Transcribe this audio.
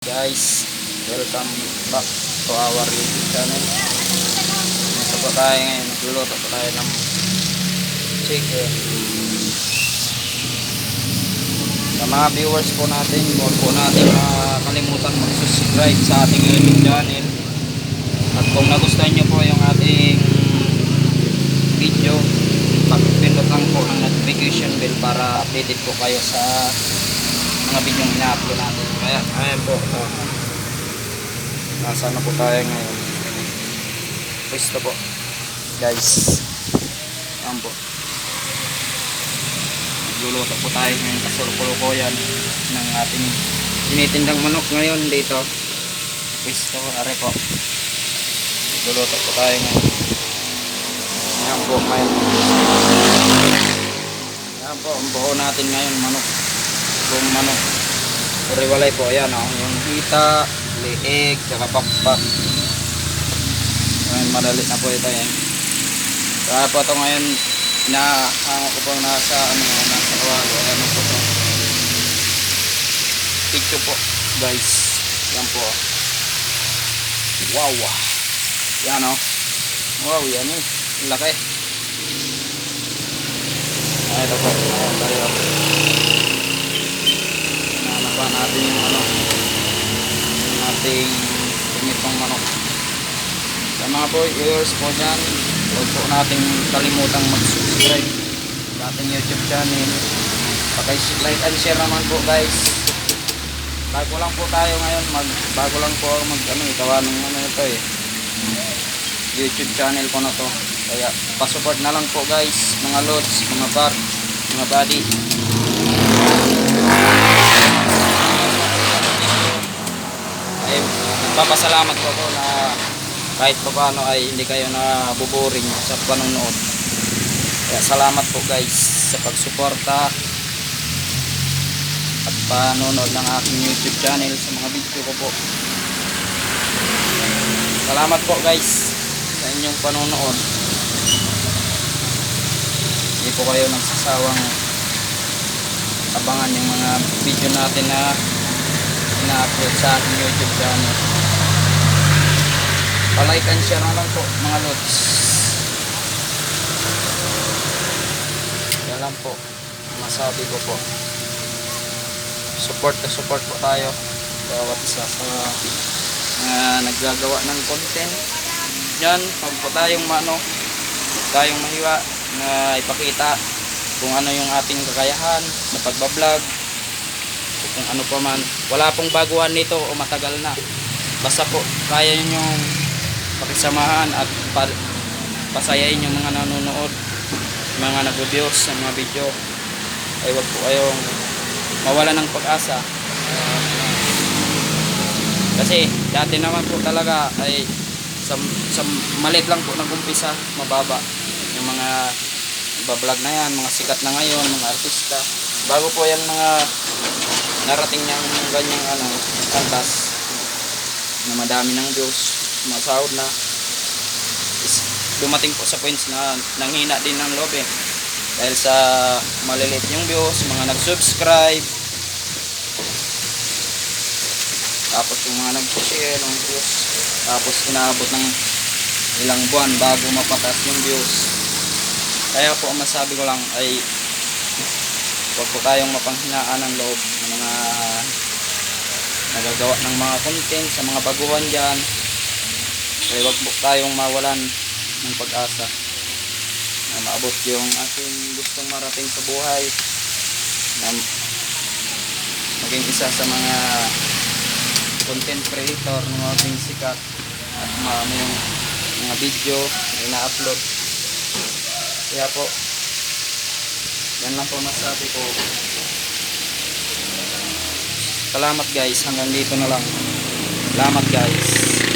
Guys, welcome back to our YouTube channel. Ito po tayo ngayon, nagluluto po tayo ng chicken. Sa mga viewers po natin, huwag po natin makalimutan mag-subscribe sa ating YouTube channel. At kung nagustuhan nyo po yung ating video, pag-pindot lang po ng notification bell para updated po kayo sa mga video na ina-upload natin. Kaya, ayan po. Nasa na po tayo ngayon. Pwesto po. Guys. Ayan po. Nagluluto po tayo ng kasurpulukoyan ng ating tinitindang manok ngayon dito. Pwesto. Are po. Nagluluto po tayo ngayon. Ayan po. Ayan po. Ang buo natin ngayon manok. Kung manok riwalay po, ayan o, yung hita, liig, saka pakpak. Ngayon madali na po ito yan. Kaya po ito ngayon inahango ko po nasa kawalo. Ayan po ito picture po guys, yan po. Wow, yan o, wow, yan eh, laki. Ay, ito po, ayan tayo. Natin yung ating pinitong manok. Sa mga viewers po dyan, huwag po natin kalimutang mag-subscribe sa ating YouTube channel. Paki-like and share naman po guys. Bago lang po tayo ngayon, bago lang po itawa ng ito YouTube channel ko na to. Kaya pa-support na lang po guys, mga lods, mga bar, mga buddy. Papasalamat po ako na kahit pa paano ay hindi kayo nabuboring sa panonood. Kaya salamat po guys sa pagsuporta at panonood ng aking YouTube channel sa mga video ko po. Salamat po guys sa inyong panonood. Hindi po kayo nagsasawang abangan yung mga video natin na ina-upload sa aking YouTube channel. Pa-like and share na lang po mga lods. Yan lang po masabi ko po. Support po tayo bawat isa sa naggagawa ng content. Yan, pag po tayong tayong mahiwa na ipakita kung ano yung ating kakayahan sa pagbablog, kung ano pa man. Wala pong baguhan nito o matagal na. Basta po kaya nyo pakisamahan at pasayain yung mga nanonood, mga nag-views sa mga video. Ay wag po kayong mawala ng pag-asa. Kasi dati naman po talaga ay sa maliit lang po nag-umpisa, mababa yung mga bablog na yan, mga sikat na ngayon, mga artista. Bago po yan mga narating niyang ganyang kantas na madami ng views, masahod na, dumating po sa points na nanghina din ng loob dahil sa maliliit yung views, mga nag-subscribe, tapos yung mga nag-share ng views, tapos inaabot ng ilang buwan bago mapatas yung views. Kaya po ang masabi ko lang ay huwag po tayong mapanghinaan ng loob ng mga nagagawa ng mga content sa mga baguhan dyan. Kaya huwag po tayong mawalan ng pag-asa na maabot yung ating gustong marating sa buhay, na maging isa sa mga content creator ng ating sikat at marami yung mga video na ina-upload. Kaya po yan lang po masabi ko. Salamat guys, hanggang dito na lang. Salamat guys.